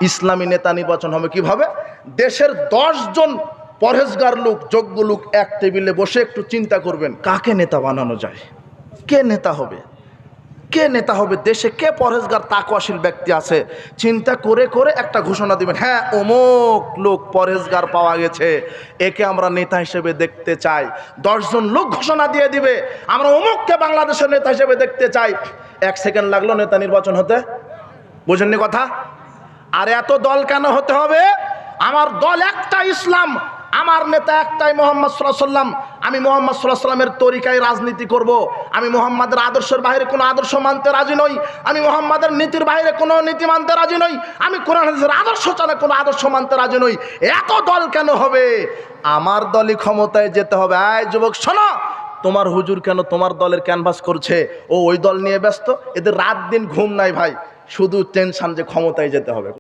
ইসলামী নেতা নির্বাচন হবে কিভাবে? দেশের 10 জন পরহেজগার লোক, যোগ্য লোক এক টেবিলে বসে একটু চিন্তা করবেন কাকে নেতা বানানো যায়, কে নেতা হবে, কে নেতা হবে, দেশে কে পরহেজগার তাকওয়াশীল ব্যক্তি আছে, চিন্তা করে করে একটা ঘোষণা দিবেন, হ্যাঁ অমুক লোক পরহেজগার পাওয়া গেছে, একে আমরা নেতা হিসেবে দেখতে চাই। 10 জন লোক ঘোষণা দিয়ে দিবে আমরা অমুককে বাংলাদেশের নেতা হিসেবে দেখতে চাই। 1 সেকেন্ড লাগলো নেতা নির্বাচন হতে। বুঝেননি কথা? আর এত দল কেন হতে হবে? আমার দল একটা, ইসলাম। আমার নেতা একটাই, মুহাম্মদ সাল্লাল্লাহু আলাইহি ওয়াসাল্লাম। আমি মুহাম্মদ সাল্লাল্লাহু আলাইহি ওয়াসাল্লামের তরিকায় রাজনীতি করব। আমি মুহাম্মাদের আদর্শের বাইরে কোনো আদর্শ মানতে রাজি নই। আমি মুহাম্মাদের নীতির বাইরে কোনো নীতি মানতে রাজি নই। আমি কোরআন হাদিসের আদর্শ ছাড়া কোনো আদর্শ মানতে রাজি নই। এত দল কেন হবে? আমার দলই ক্ষমতায় যেতে হবে। এই যুবক শোনো, তোমার হুজুর কেন তোমার দলের ক্যানভাস করছে, ও ওই দল নিয়ে ব্যস্ত, এদের রাত দিন ঘুম নাই ভাই, শুধু টেনশন যে ক্ষমতায় যেতে হবে।